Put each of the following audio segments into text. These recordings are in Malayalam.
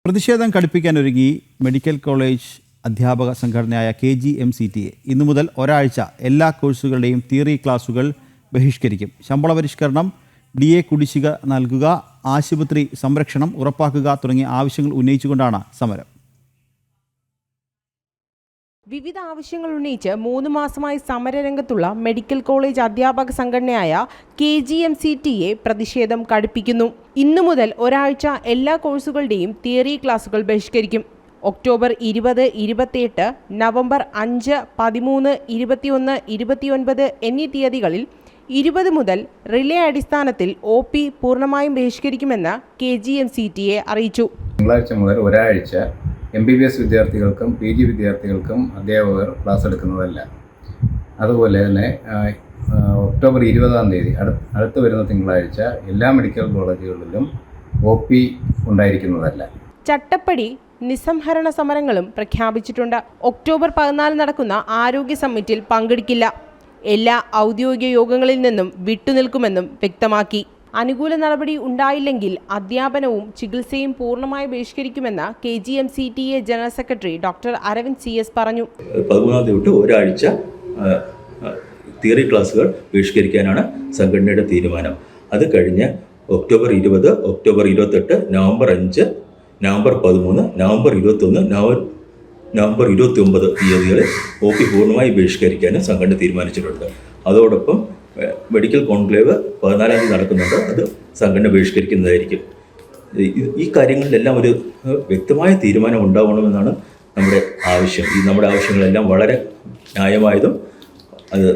പ്രതിഷേധം കടുപ്പിക്കാനൊരുങ്ങി മെഡിക്കൽ കോളേജ് അധ്യാപക സംഘടനയായ KGM-CTA ഇന്നു മുതൽ ഒരാഴ്ച എല്ലാ കോഴ്സുകളുടെയും തിയറി ക്ലാസുകൾ ബഹിഷ്കരിക്കും. ശമ്പള പരിഷ്കരണം, DA കുടിശ്ശിക നൽകുക, ആശുപത്രി സംരക്ഷണം ഉറപ്പാക്കുക തുടങ്ങിയ ആവശ്യങ്ങൾ ഉന്നയിച്ചുകൊണ്ടാണ് സമരം. വിവിധ ആവശ്യങ്ങൾ ഉന്നയിച്ച് 3 മാസമായി സമരരംഗത്തുള്ള മെഡിക്കൽ കോളേജ് അധ്യാപക സംഘടനയായ KGM-CTA പ്രതിഷേധം കടുപ്പിക്കുന്നു. ഇന്നു മുതൽ ഒരാഴ്ച എല്ലാ കോഴ്സുകളുടെയും തിയറി ക്ലാസുകൾ ബഹിഷ്കരിക്കും. ഒക്ടോബർ 20, 28, നവംബർ 5, 13, 21, 29 എന്നീ തീയതികളിൽ 20 മുതൽ റിലേ അടിസ്ഥാനത്തിൽ OP പൂർണ്ണമായും ബഹിഷ്കരിക്കുമെന്ന് KGM-CTA അറിയിച്ചു. തിങ്കളാഴ്ച മുതൽ ഒരാഴ്ച MBBS വിദ്യാർത്ഥികൾക്കും PG വിദ്യാർത്ഥികൾക്കും അധ്യാപകർ ക്ലാസ് എടുക്കുന്നതല്ല. അതുപോലെ തന്നെ ഒക്ടോബർ 20-ാം തീയതി അടുത്ത് വരുന്ന തിങ്കളാഴ്ച എല്ലാ മെഡിക്കൽ കോളേജുകളിലും OP ഉണ്ടായിരിക്കുന്നതല്ല. ചട്ടപ്പടി നിസ്സംഹരണ സമരങ്ങളും പ്രഖ്യാപിച്ചിട്ടുണ്ട്. ഒക്ടോബർ 14 നടക്കുന്ന ആരോഗ്യ സമ്മിറ്റിൽ പങ്കെടുക്കില്ല. എല്ലാ ഔദ്യോഗിക യോഗങ്ങളിൽ നിന്നും വിട്ടുനിൽക്കുമെന്നും വ്യക്തമാക്കി. അനുകൂല നടപടി ഉണ്ടായില്ലെങ്കിൽ അധ്യാപനവും ചികിത്സയും പൂർണ്ണമായി ബഹിഷ്കരിക്കുമെന്ന് KGM-CTA general secretary doctor Aravind CS പറഞ്ഞു. 13-ാം തീയതി തൊട്ട് ഒരാഴ്ച തിയറി ക്ലാസുകൾ ബഹിഷ്കരിക്കാനാണ് സംഘടനയുടെ തീരുമാനം. അത് കഴിഞ്ഞ് October 20, October 28, November 5, November 13, November 21, November 29 തീയതികളിൽ OP പൂർണ്ണമായി ബഹിഷ്കരിക്കാനും സംഘടന തീരുമാനിച്ചിട്ടുണ്ട്. അതോടൊപ്പം മെഡിക്കൽ കോൺക്ലേവ് 14-ാം തീയതി നടക്കുന്നുണ്ട്. അത് സംഘടന ബഹിഷ്കരിക്കുന്നതായിരിക്കും. ഈ കാര്യങ്ങളിലെല്ലാം ഒരു വ്യക്തമായ തീരുമാനം ഉണ്ടാവണമെന്നാണ് നമ്മുടെ ആവശ്യം. നമ്മുടെ ആവശ്യങ്ങളെല്ലാം വളരെ ന്യായമായതും അത്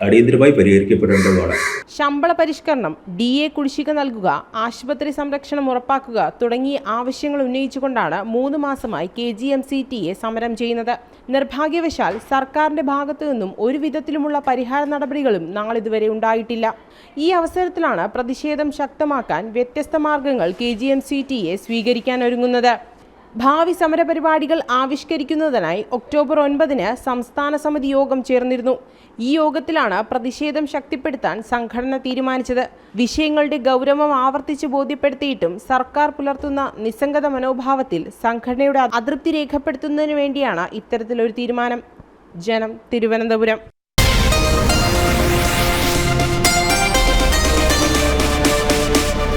അടിയന്തരമായി പരിഹരിക്കപ്പെടേണ്ടതുമാണ്. ശമ്പള പരിഷ്കരണം, DA കുടിശ്ശിക നൽകുക, ആശുപത്രി സംരക്ഷണം ഉറപ്പാക്കുക തുടങ്ങിയ ആവശ്യങ്ങൾ ഉന്നയിച്ചുകൊണ്ടാണ് 3 മാസമായി KGM-CTA സമരം ചെയ്യുന്നത്. നിർഭാഗ്യവശാൽ സർക്കാരിന്റെ ഭാഗത്തു നിന്നും ഒരു വിധത്തിലുമുള്ള പരിഹാര നടപടികളും നാളിതുവരെ ഉണ്ടായിട്ടില്ല. ഈ അവസരത്തിലാണ് പ്രതിഷേധം ശക്തമാക്കാൻ വ്യത്യസ്ത മാർഗങ്ങൾ KGM-CTA സ്വീകരിക്കാൻ ഒരുങ്ങുന്നത്. ഭാവി സമരപരിപാടികൾ ആവിഷ്കരിക്കുന്നതിനായി ഒക്ടോബർ 9-ന് സംസ്ഥാന സമിതി യോഗം ചേർന്നിരുന്നു. ഈ യോഗത്തിലാണ് പ്രതിഷേധം ശക്തിപ്പെടുത്താൻ സംഘടന തീരുമാനിച്ചത്. വിഷയങ്ങളുടെ ഗൗരവം ആവർത്തിച്ച് ബോധ്യപ്പെടുത്തിയിട്ടും സർക്കാർ പുലർത്തുന്ന നിസ്സംഗത മനോഭാവത്തിൽ സംഘടനയുടെ അതൃപ്തി രേഖപ്പെടുത്തുന്നതിനു വേണ്ടിയാണ് ഇത്തരത്തിലൊരു തീരുമാനം. ജനം, തിരുവനന്തപുരം.